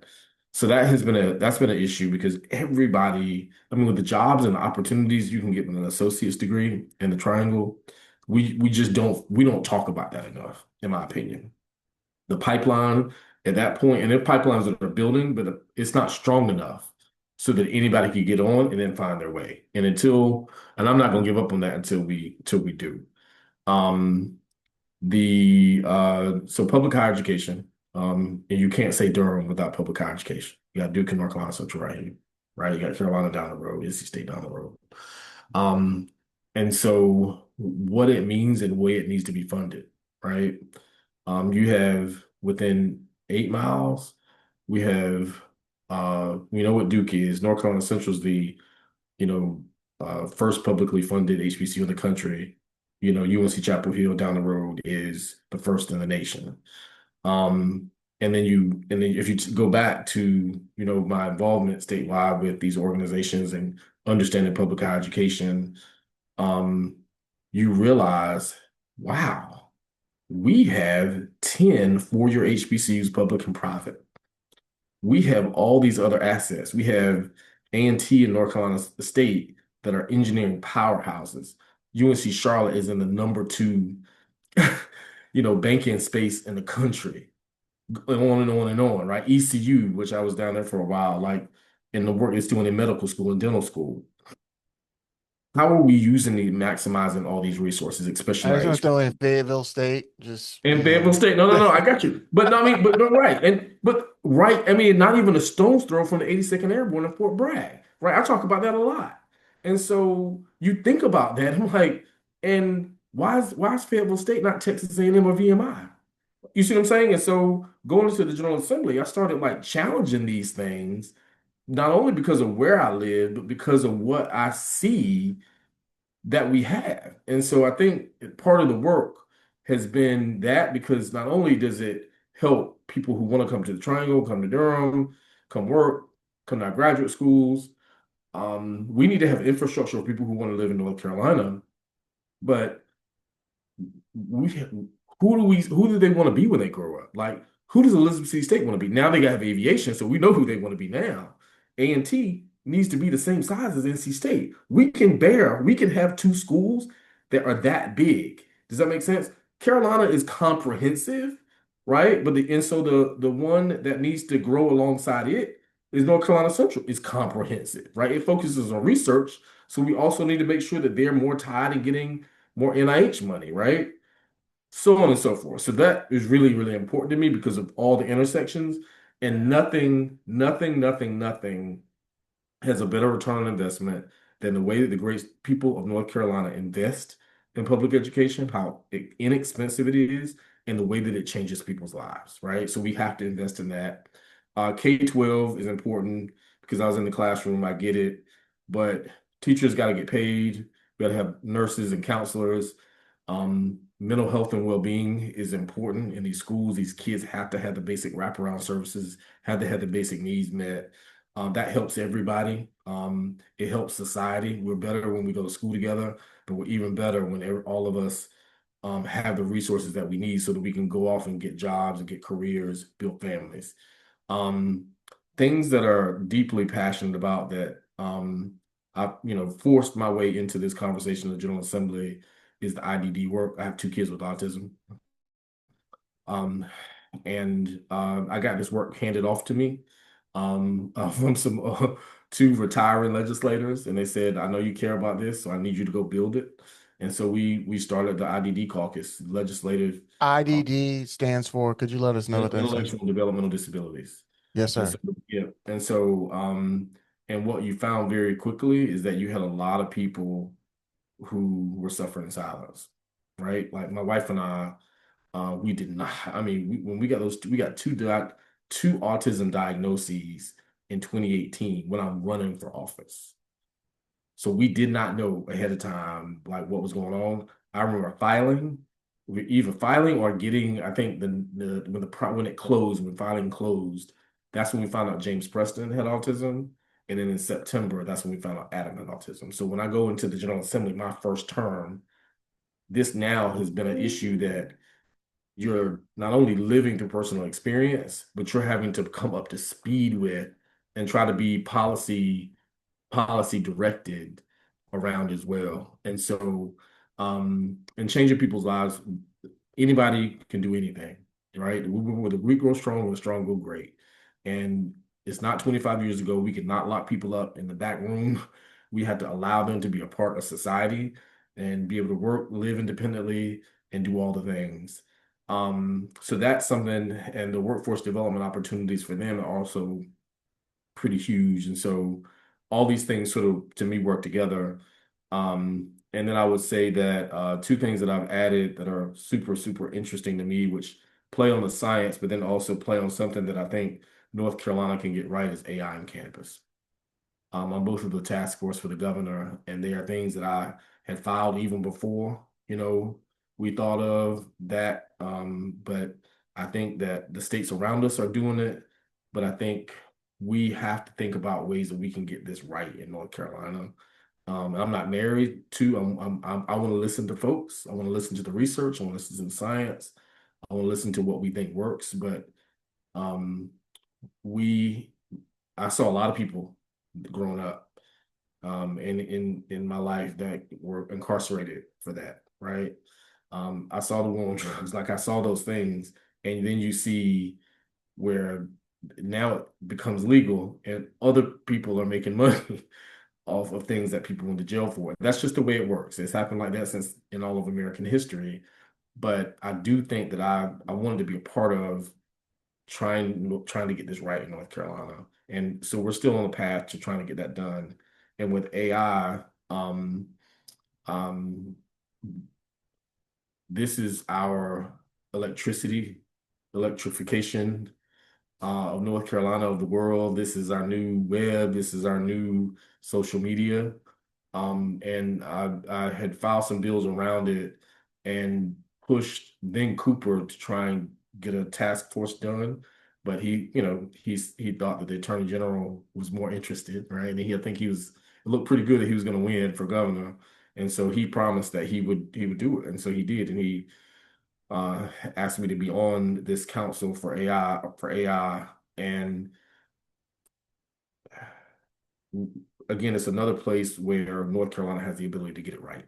So that's been an issue because everybody, I mean, with the jobs and the opportunities you can get with an associate's degree in the triangle, we just we don't talk about that enough, in my opinion. The pipeline at that point, and there are pipelines that are building, but it's not strong enough so that anybody can get on and then find their way. And I'm not gonna give up on that until we do. Um, the so public higher education, and you can't say Durham without public higher education. You got Duke and North Carolina Central right here, right? You got Carolina down the road, NC State down the road. Um, and so what it means and the way it needs to be funded, right? You have within 8 miles, we have we know what Duke is. North Carolina Central is the you know, first publicly funded HBCU in the country. UNC Chapel Hill down the road is the first in the nation. Um, and then if you go back to, my involvement statewide with these organizations and understanding public higher education, um, you realize, wow, we have 10 four-year HBCUs, public and private. We have all these other assets. We have A&T in North Carolina State that are engineering powerhouses. UNC Charlotte is in the number two, banking space in the country. On and on and on, right? ECU, which I was down there for a while, like in the work it's doing in medical school and dental school. How are we using maximizing all these resources, I especially our was going to throw in Fayetteville State, just, And Fayetteville State. No, no, no. I got you. But no, I mean, but right. But right. I mean, not even a stone's throw from the 82nd Airborne in Fort Bragg. Right. I talk about that a lot. And so you think about that. I'm like, and why is Fayetteville State not Texas A&M or VMI? You see what I'm saying? And so going into the General Assembly, I started like challenging these things, not only because of where I live, but because of what I see that we have. And so I think part of the work has been that because not only does it help people who want to come to the Triangle, come to Durham, come work, come to our graduate schools. We need to have infrastructure for people who want to live in North Carolina, but we who do they want to be when they grow up? Like who does Elizabeth City State want to be? Now they got to have aviation, so we know who they want to be now. A&T needs to be the same size as NC State. We can have two schools that are that big. Does that make sense? Carolina is comprehensive, right? And so the one that needs to grow alongside it is North Carolina Central. Is comprehensive, right? It focuses on research, so we also need to make sure that they're more tied and getting more NIH money, right? So on and so forth. So that is really, really important to me because of all the intersections, and nothing has a better return on investment than the way that the great people of North Carolina invest in public education, how inexpensive it is, and the way that it changes people's lives, right? So we have to invest in that. K-12 is important because I was in the classroom, I get it, but teachers got to get paid. We got to have nurses and counselors. Mental health and well-being is important in these schools. These kids have to have the basic wraparound services, have to have the basic needs met. That helps everybody. It helps society. We're better when we go to school together, but we're even better when all of us have the resources that we need so that we can go off and get jobs and get careers, build families. Um, Things that are deeply passionate about that I forced my way into this conversation in the General Assembly is the IDD work. I have two kids with autism. Um, and I got this work handed off to me from some two retiring legislators, and they said, "I know you care about this, so I need you to go build it." And so we started the IDD caucus, legislative IDD stands for, could you let us know what that stands for? intellectual developmental disabilities. Yes, And sir. so yeah, and what you found very quickly is that you had a lot of people who were suffering in silence, right? Like my wife and I. We did not. I mean, when we got we got two autism diagnoses in 2018 when I'm running for office. So we did not know ahead of time like what was going on. I remember either filing or getting. I think when it closed, when filing closed, that's when we found out James Preston had autism, and then in September, that's when we found out Adam had autism. So when I go into the General Assembly, my first term, this now has been an issue that you're not only living through personal experience, but you're having to come up to speed with and try to be policy directed around as well. And so, and changing people's lives, anybody can do anything, right? Where the weak grow strong, and the strong go great. And it's not 25 years ago, we could not lock people up in the back room. We had to allow them to be a part of society and be able to work, live independently, and do all the things. So that's something, and the workforce development opportunities for them are also pretty huge. And so all these things sort of to me work together. And then I would say that two things that I've added that are super, super interesting to me, which play on the science, but then also play on something that I think North Carolina can get right is AI on campus. I'm both of the task force for the governor, and they are things that I had filed even before, we thought of that. But I think that the states around us are doing it, but I think we have to think about ways that we can get this right in North Carolina. And I'm not married to. I want to listen to folks. I want to listen to the research. I want to listen to the science. I want to listen to what we think works. But um, we, I saw a lot of people growing up in my life that were incarcerated for that, right? I saw the war on drugs, like I saw those things, and then you see where now it becomes legal and other people are making money off of things that people went to jail for. That's just the way it works. It's happened like that since in all of American history. But I do think that I wanted to be a part of trying to get this right in North Carolina. And so we're still on the path to trying to get that done. And with AI, um, this is our electrification of North Carolina, of the world. This is our new web. This is our new social media. And I had filed some bills around it and pushed then Cooper to try and get a task force done. But he thought that the attorney general was more interested, right? And I think it looked pretty good that he was going to win for governor. And so he promised that he would do it. And so he did. And he asked me to be on this council for AI. And Again, it's another place where North Carolina has the ability to get it right.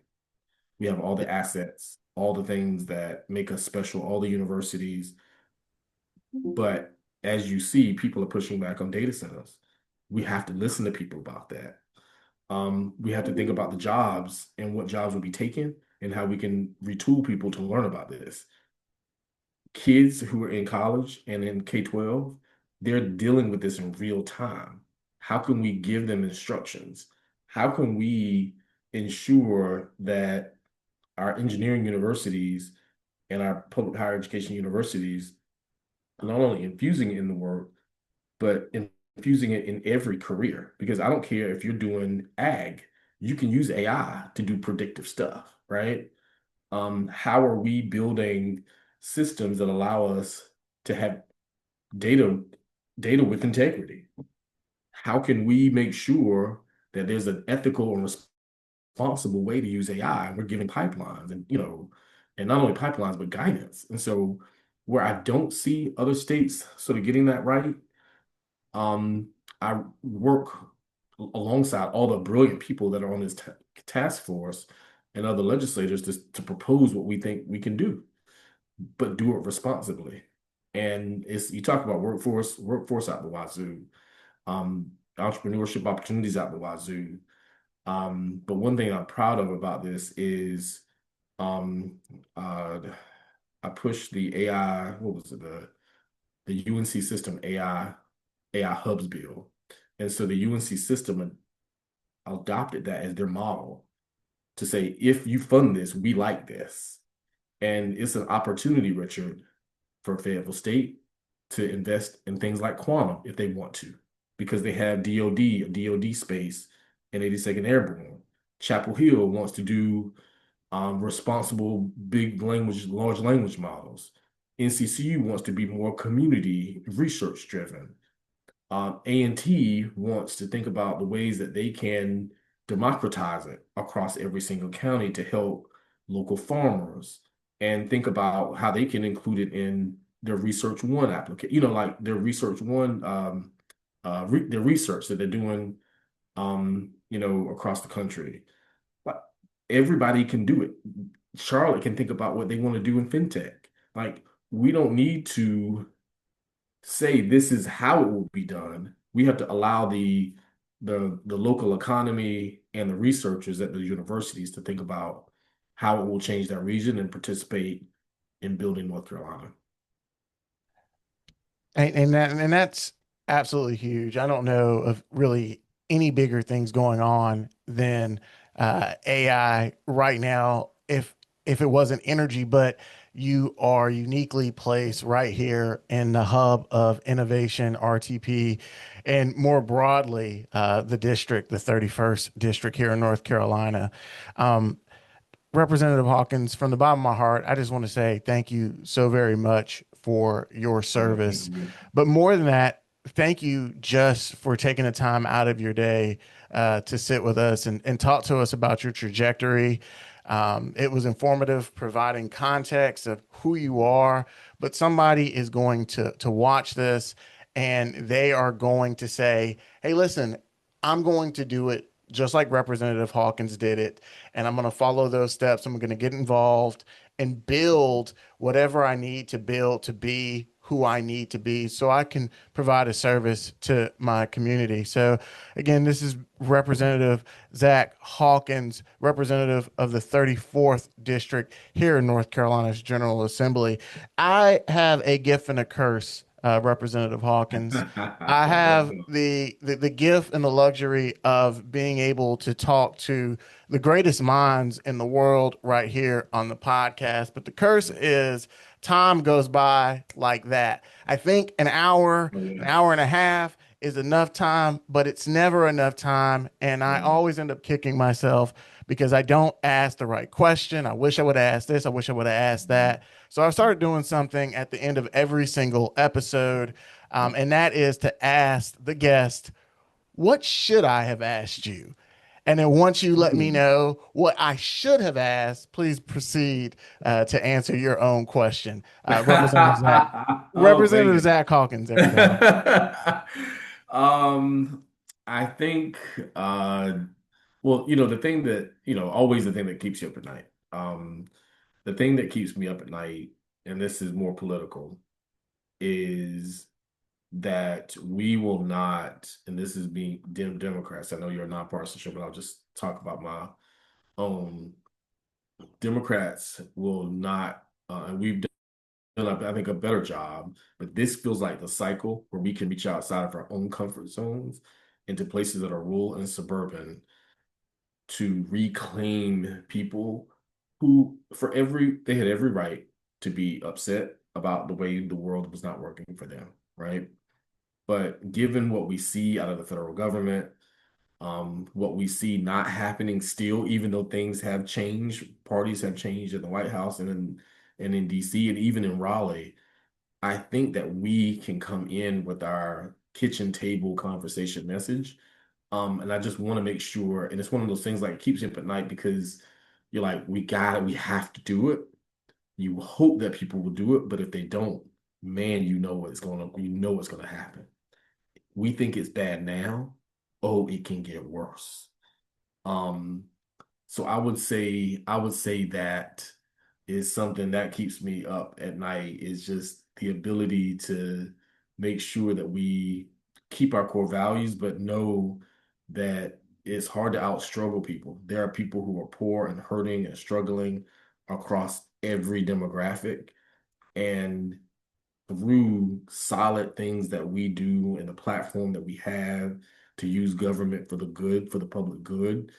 We have all the assets, all the things that make us special, all the universities. But as you see, people are pushing back on data centers. We have to listen to people about that. We have to think about the jobs and what jobs will be taken and how we can retool people to learn about this. Kids who are in college and in K-12, they're dealing with this in real time. How can we give them instructions? How can we ensure that our engineering universities and our public higher education universities are not only infusing it in the work, but infusing it in every career? Because I don't care if you're doing ag, you can use AI to do predictive stuff, right? How are we building systems that allow us to have data with integrity? How can we make sure that there's an ethical and responsible way to use AI? We're giving pipelines and and not only pipelines but guidance. And so where I don't see other states sort of getting that right, um, I work alongside all the brilliant people that are on this task force and other legislators to propose what we think we can do, but do it responsibly. And it's you talk about workforce out the wazoo, entrepreneurship opportunities out the wazoo. But one thing I'm proud of about this is um, uh, I pushed the AI, what was it, the UNC system AI hubs bill. And so the UNC system adopted that as their model to say, if you fund this, we like this. And it's an opportunity, Richard, for Fayetteville State to invest in things like quantum if they want to, because they have DOD, a DOD space, and 82nd Airborne. Chapel Hill wants to do responsible large language models. NCCU wants to be more community research driven. A&T wants to think about the ways that they can democratize it across every single county to help local farmers and think about how they can include it in their Research One application, like their Research One, their research that they're doing, across the country. But everybody can do it. Charlotte can think about what they want to do in fintech. Like, we don't need to say this is how it will be done. We have to allow the local economy and the researchers at the universities to think about how it will change that region and participate in building North Carolina. And that's absolutely huge. I don't know of really any bigger things going on than AI right now. If it wasn't energy, but you are uniquely placed right here in the hub of innovation, RTP, and more broadly, the district, the 31st district here in North Carolina. Um, Representative Hawkins, from the bottom of my heart, I just want to say thank you so very much for your Oh, thank service. you. But more than that, thank you just for taking the time out of your day to sit with us and talk to us about your trajectory. It was informative, providing context of who you are, but somebody is going to watch this and they are going to say, hey, listen, I'm going to do it just like Representative Hawkins did it. And I'm going to follow those steps. I'm going to get involved and build whatever I need to build to be who I need to be so I can provide a service to my community. So, again, this is Representative Zack Hawkins, representative of the 34th District here in North Carolina's General Assembly. I have a gift and a curse, Representative Hawkins. I Let's have go. the gift and the luxury of being able to talk to the greatest minds in the world right here on the podcast. But the curse is time goes by like that. I think Oh, an yeah. hour and a half is enough time, but it's never enough time. And I Yeah. always end up kicking myself because I don't ask the right question. I wish I would have asked this. I wish I would have asked that. So I've started doing something at the end of every single episode, and that is to ask the guest, what should I have asked you? And then once you let me Mhm. know what I should have asked, please proceed to answer your own question. Oh Representative man. Zack Hawkins, everybody. Um, I think, uh, well, the thing that, always the thing that keeps you up at night. The thing that keeps me up at night, and this is more political, is that we will not, and this is being Democrats. I know you're a nonpartisanship, but I'll just talk about my own. Democrats will not, and we've done, I think, a better job, but this feels like the cycle where we can reach outside of our own comfort zones into places that are rural and suburban to reclaim people who, they had every right to be upset about the way the world was not working for them, right? But given what we see out of the federal government, what we see not happening still, even though things have changed, parties have changed in the White House and in DC and even in Raleigh, I think that we can come in with our kitchen table conversation message. And I just want to make sure, and it's one of those things like it keeps you up at night because you're like, we have to do it. You hope that people will do it, but if they don't, man, you know what's going to happen. We think it's bad now. Oh, it can get worse. Um, so I would say that is something that keeps me up at night is just the ability to make sure that we keep our core values, but know that it's hard to outstruggle people. There are people who are poor and hurting and struggling across every demographic. And through solid things that we do and the platform that we have to use government for the good, for the public good,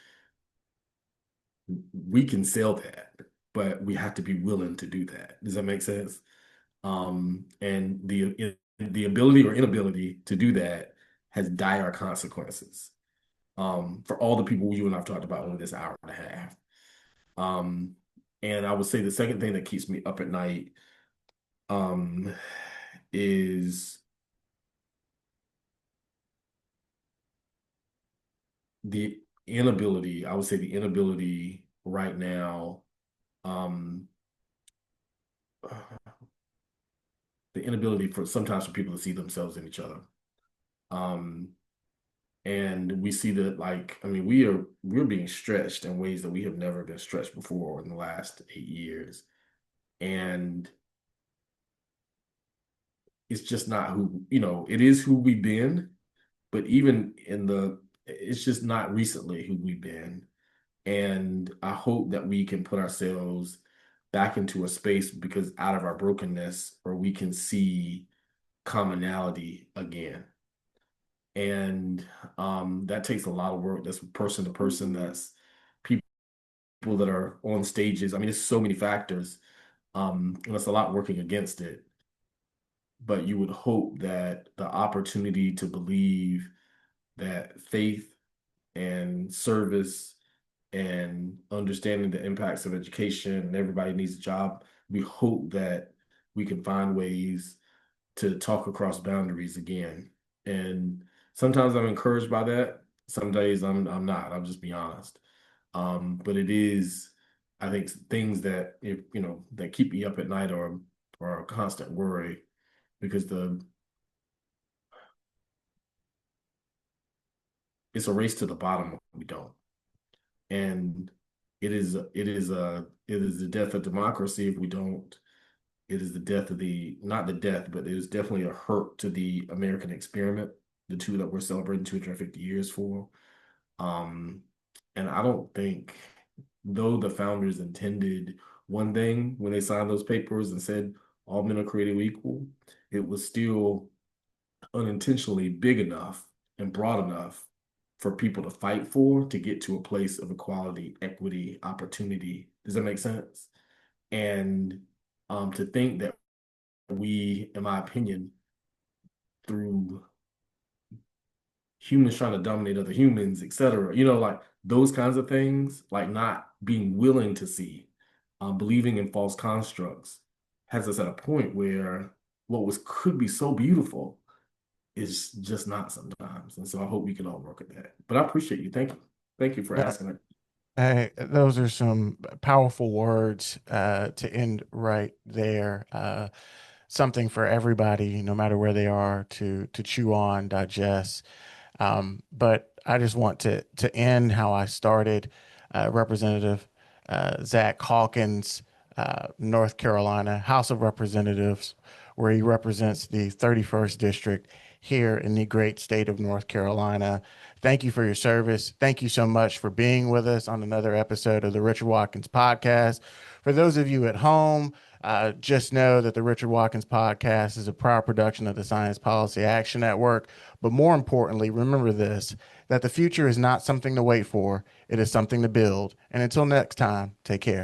we can sell that, but we have to be willing to do that. Does that make sense? And the ability or inability to do that has dire consequences. For all the people you and I've talked about in this hour and a half. Um, and I would say the second thing that keeps me up at night, um, is the inability, I would say the inability right now, um, the inability for sometimes for people to see themselves in each other. Um, and we see that like, I mean, we're being stretched in ways that we have never been stretched before in the last 8 years. And it's just not it is who we've been, but even it's just not recently who we've been. And I hope that we can put ourselves back into a space because out of our brokenness where we can see commonality again. And that takes a lot of work. That's person to person. That's people that are on stages. I mean, there's so many factors. And it's a lot working against it. But you would hope that the opportunity to believe that faith and service and understanding the impacts of education and everybody needs a job, we hope that we can find ways to talk across boundaries again. And sometimes I'm encouraged by that. Some days I'm not. I'll just be honest. But it is, I think, things that that keep me up at night or a constant worry because it's a race to the bottom if we don't. And it is the death of democracy if we don't. It is the death of not the death, but it is definitely a hurt to the American experiment, the two that we're celebrating 250 years for. Um, and I don't think, though the founders intended one thing when they signed those papers and said all men are created equal, it was still unintentionally big enough and broad enough for people to fight for to get to a place of equality, equity, opportunity. Does that make sense? And to think that we, in my opinion, through humans trying to dominate other humans, et cetera, like those kinds of things, like not being willing to see, believing in false constructs, has us at a point where what was could be so beautiful is just not sometimes. And so I hope we can all work at that. But I appreciate you. Thank you. Thank you for Uh, asking it. Hey, those are some powerful words to end right there. Something for everybody, no matter where they are, to chew on, digest. But I just want to end how I started. Representative Zack Hawkins, North Carolina, House of Representatives, where he represents the 31st District here in the great state of North Carolina. Thank you for your service. Thank you so much for being with us on another episode of the Richard Watkins Podcast. For those of you at home, just know that the Richard Watkins Podcast is a proud production of the Science Policy Action Network. But more importantly, remember this, that the future is not something to wait for, it is something to build. And until next time, take care.